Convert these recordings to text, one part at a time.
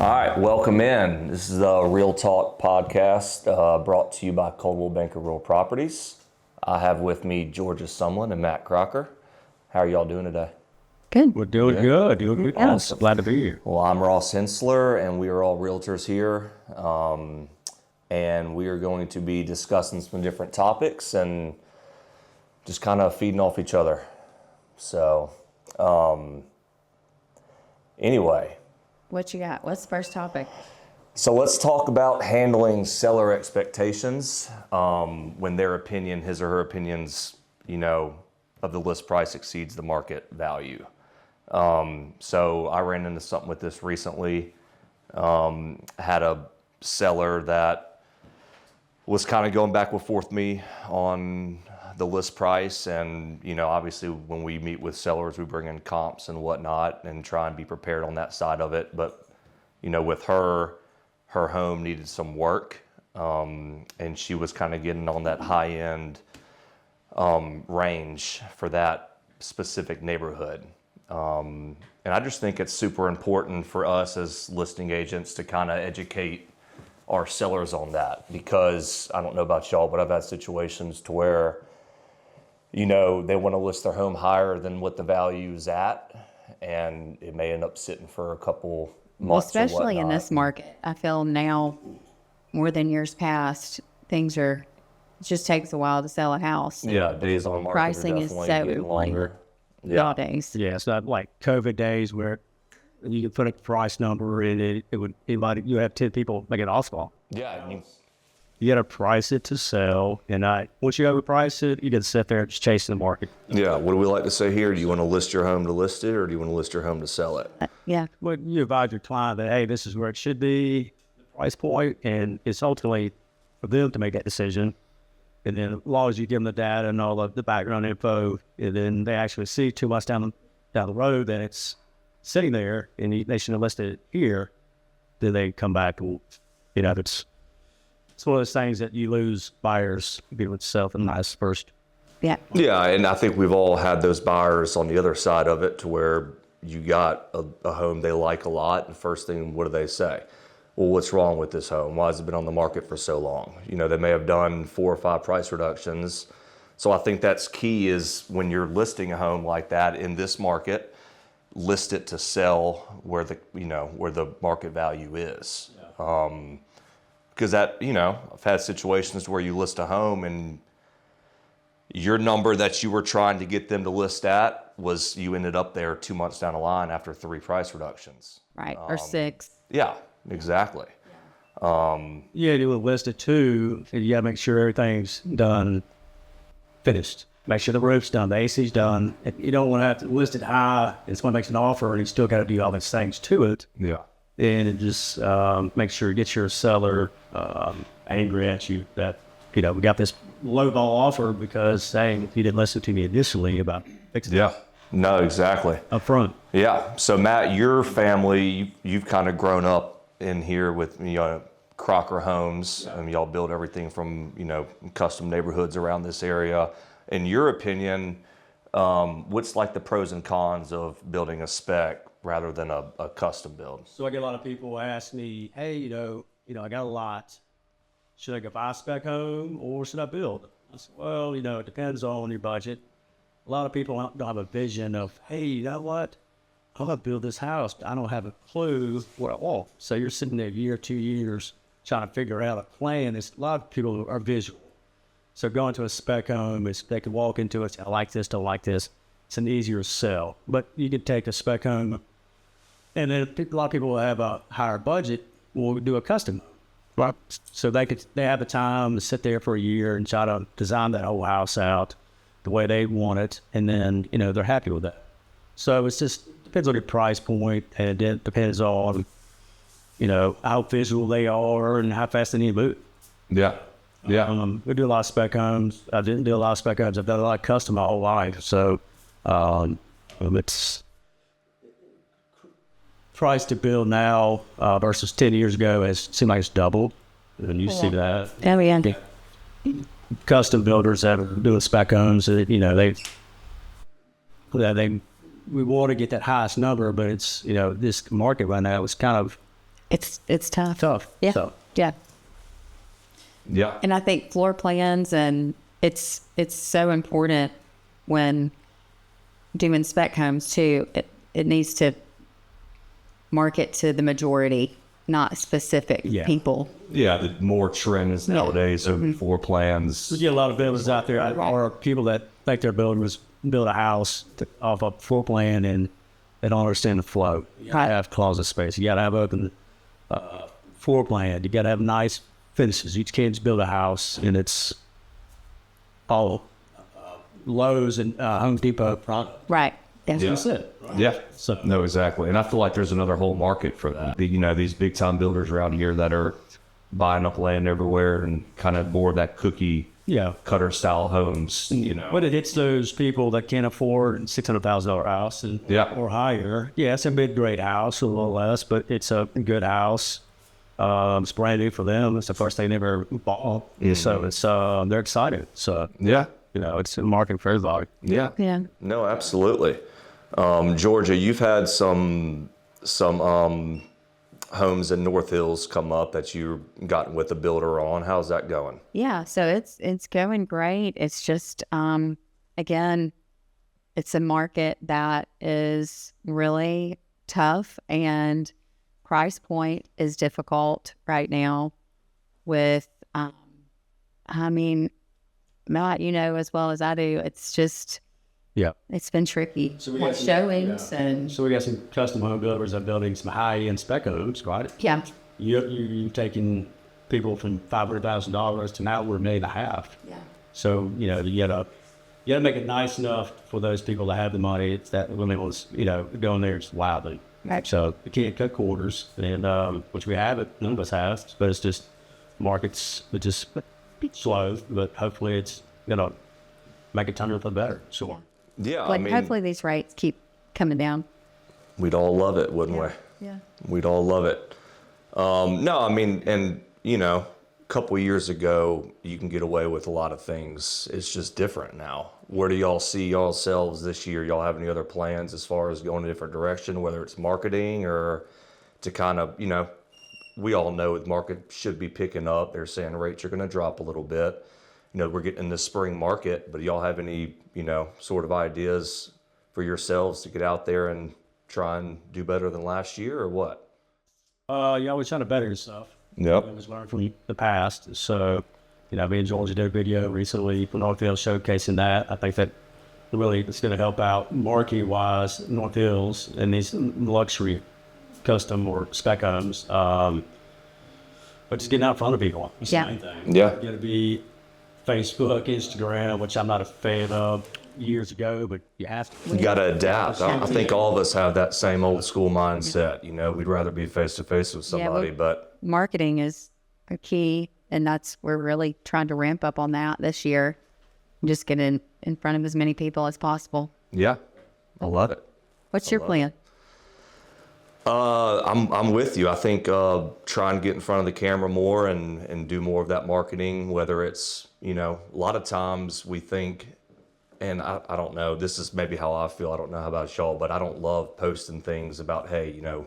All right, welcome in. This is the Reehl Talk podcast brought to you by Coldwell Banker Reehl Properties. I have with me Georgia Sumlin and Matt Crocker. How are y'all doing today? Good. We're doing good. Doing good. Yeah. Awesome. Glad to be here. Well, I'm Ross Hensler, and we are all realtors here. And we are going to be discussing some different topics and just kind of feeding off each other. So, anyway. What you got? What's the first topic? So let's talk about handling seller expectations when their opinion, his or her opinions, of the list price exceeds the market value. So I ran into something with this recently. Had a seller that was kind of going back and forth with me on the list price, and obviously when we meet with sellers, we bring in comps and whatnot and try and be prepared on that side of it. But with her home needed some work, and she was kind of getting on that high end range for that specific neighborhood. And I just think it's super important for us as listing agents to kind of educate our sellers on that, because I don't know about y'all, but I've had situations to where they want to list their home higher than what the value is at, and it may end up sitting for a couple months. Especially in this market, I feel now more than years past, it just takes a while to sell a house. Yeah, days on the market Pricing are is definitely getting longer. nowadays. Yeah, it's not like COVID days where you could put a price number and you have 10 people make an offer. Yeah, You got to price it to sell, and once you overprice it, you can sit there and just chasing the market. yeah. What do we like to say here? Do you want to list your home to list it, or do you want to list your home to sell it? Yeah. Well, you advise your client that, hey, this is where it should be, the price point, and it's ultimately for them to make that decision. And then as long as you give them the data and all of the background info, and then they actually see 2 months down the road that it's sitting there and they should have listed it here, then they come back and, it's one of those things that you lose buyers, be with self and nice first. Yeah. Yeah, and I think we've all had those buyers on the other side of it, to where you got a home they like a lot, and first thing, what do they say? Well, what's wrong with this home? Why has it been on the market for so long? They may have done 4 or 5 price reductions. So I think that's key, is when you're listing a home like that in this market, list it to sell where the market value is. Because I've had situations where you list a home and your number that you were trying to get them to list at was, you ended up there 2 months down the line after 3 price reductions. Right. Or 6. Yeah, exactly. Yeah, do a list of 2, and you got to make sure everything's done, finished. Make sure the roof's done, the AC's done. You don't want to have to list it high, and someone makes an offer, and you still got to do all these things to it. Yeah. And it just make sure you get your seller angry at you that, we got this low ball offer because, hey, you didn't listen to me initially about fixing Yeah. No, exactly. up front. Yeah. So Matt, your family, you've kind of grown up in here with Crocker Homes. Y'all build everything from custom neighborhoods around this area. In your opinion, what's like the pros and cons of building a spec rather than a custom build? So I get a lot of people ask me, hey, I got a lot. Should I go buy a spec home or should I build? I said, well, it depends on your budget. A lot of people don't have a vision of, hey, you know what? I'm going to build this house. I don't have a clue what I want. So you're sitting there a year, 2 years trying to figure out a plan. A lot of people are visual. So going to a spec home, they can walk into it, I like this, don't like this. It's an easier sell. But you can take a spec home, and then a lot of people who have a higher budget will do a custom. Right. So they have the time to sit there for a year and try to design that whole house out the way they want it, and then they're happy with that. So it's just depends on your price point, and it depends on how visual they are and how fast they need to move. Yeah. Yeah. We do a lot of spec homes. I didn't do a lot of spec homes. I've done a lot of custom my whole life. So it's price to build now versus 10 years ago seemed like it's doubled. And you see that. Oh, yeah. Custom builders that are doing spec homes, we want to get that highest number, but it's, this market right now is kind of it's tough. Tough. Yeah. So, Yeah. Yeah. And I think floor plans, and it's so important when doing spec homes too. It needs to market to the majority, not specific Yeah. people. Yeah, the more trends nowadays of floor plans. we get a lot of builders out there, or people that think their builders build a house off a floor plan and they don't understand the flow. You gotta have closet space. You gotta have open floor plan. You gotta have nice finishes. You can't just build a house and it's all Lowe's and Home Depot product. Right. That's That's it. Yeah. So No, exactly. And I feel like there's another whole market for that. You know, these big time builders around here that are buying up land everywhere and kind of more of that cookie yeah. cutter style homes, you know. But it hits those people that can't afford a $600,000 house and Yeah. or higher. Yeah, it's a mid-grade house, a little less, but it's a good house. It's brand new for them. It's the first they never bought, so it's they're excited. So Yeah. you know, it's a market for everybody. Yeah. Yeah. No, absolutely. Georgia, you've had some homes in North Hills come up that you've gotten with a builder on. How's that going? Yeah, so it's going great. It's just again, it's a market that is really tough, and price point is difficult right now with I mean, Matt, you know as well as I do, it's just Yeah. it's been tricky. So we got With some- showings and So we got some custom home builders that are building some high-end spec homes, right? yeah. You've taken people from $500,000 to now we're $1.5 million. Yeah. So, you know, you gotta make it nice enough for those people that have the money. It's that when it was, you know, going there it's wildly. Right. So you can't cut quarters, and which we have it, none of us have, but it's just markets are just slow, but hopefully it's gonna make it turn for the better. Sure. Yeah, But hopefully these rates keep coming down. we'd all love it, wouldn't we? Yeah. We'd all love it. No, I mean, and you know, a couple of years ago, you can get away with a lot of things. It's just different now. Where do y'all see yourselves this year? Y'all have any other plans as far as going a different direction, whether it's marketing or to kind of, you know, we all know the market should be picking up. They're saying rates are going to drop a little bit. You know, we're getting in the spring market, but y'all have any, you know, sort of ideas for yourselves to get out there and try and do better than last year or what? You always trying to better yourself. Yep. Always learn from the past. So, you know, me and Georgia did a video recently for North Hills showcasing that. I think that really it's going to help out market-wise North Hills and these luxury custom or spec homes. But just getting out in front of people. That's Yeah. the main thing. Yeah. You got to be Facebook, Instagram, which I'm not a fan of years ago, but you have to. You got to adapt. I think all of us have that same old school mindset. You know, we'd rather be face to face with Yeah, somebody, but Marketing is a key, and we're really trying to ramp up on that this year. Just get in front of as many people as possible. yeah, I love it. What's your plan? I'm with you. I think trying to get in front of the camera more and do more of that marketing, whether it's, you know, a lot of times we think, and I don't know, this is maybe how I feel. I don't know how about y'all, but I don't love posting things about, hey, you know,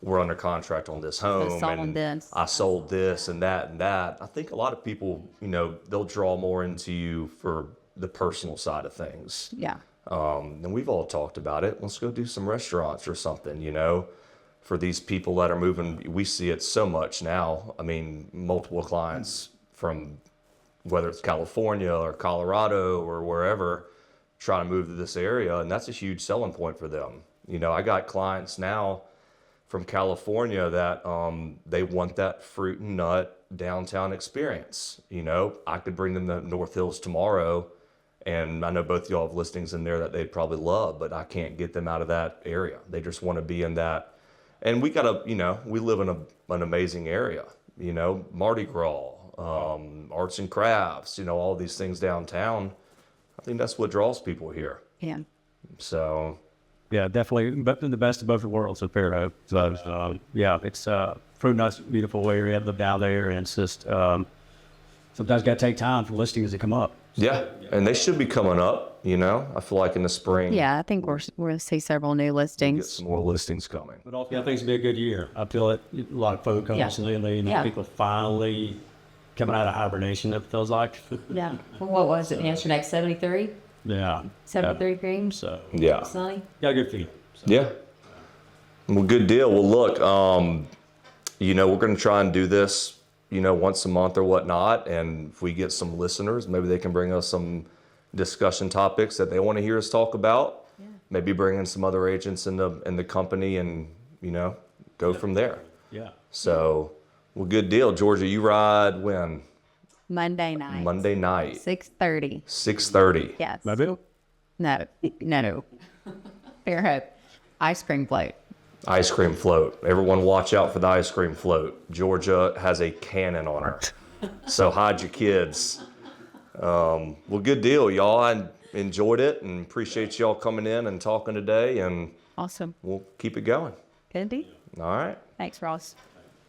we're under contract on this home selling and this. I sold this and that and that. I think a lot of people, you know, they'll draw more into you for the personal side of things. Yeah. And we've all talked about it. Let's go do some restaurants or something, you know, for these people that are moving. We see it so much now. I mean, multiple clients from whether it's California or Colorado or wherever trying to move to this area. And that's a huge selling point for them. You know, I got clients now from California that they want that fruit and nut downtown experience. You know, I could bring them to North Hills tomorrow, and I know both y'all have listings in there that they'd probably love, but I can't get them out of that area. They just want to be in that. And we gotta, you know, we live in an amazing area, you know, Mardi Gras, arts and crafts, you know, all these things downtown. I think that's what draws people here. Yeah. So Yeah, definitely. But the best of both worlds at Fairhope. So, yeah, it's fruit nuts, beautiful area. I live down there, and it's just sometimes got to take time for listings to come up. yeah, and they should be coming up. You know, I feel like in the spring, Yeah, I think we're going to see several new we'll get listings. some more listings coming. But also, I think it's gonna be a good year. I feel it. A lot of folk lately, and Yeah. people finally coming out of hibernation. It feels like. Yeah. Well, what was it yesterday? 73? Yeah. 73 degrees? So Yeah. Sunny? got a good feeling. So. Yeah. Well, good deal. Well, look, you know, we're going to try and do this, you know, once a month or whatnot. And if we get some listeners, maybe they can bring us some discussion topics that they want to hear us talk about. Yeah. Maybe bring in some other agents in the company and, you know, go from there. Yeah. So, well, good deal. Georgia, you ride when? Monday night. Monday night. 6:30. 6:30. Yes. My bill. No. Fair Hope. Ice cream float. Ice cream float. Everyone watch out for the ice cream float. Georgia has a cannon on her. So hide your kids. Well, good deal, y'all. I enjoyed it and appreciate y'all coming in and talking today, and Awesome. we'll keep it going. Good deal. All right. Thanks, Ross.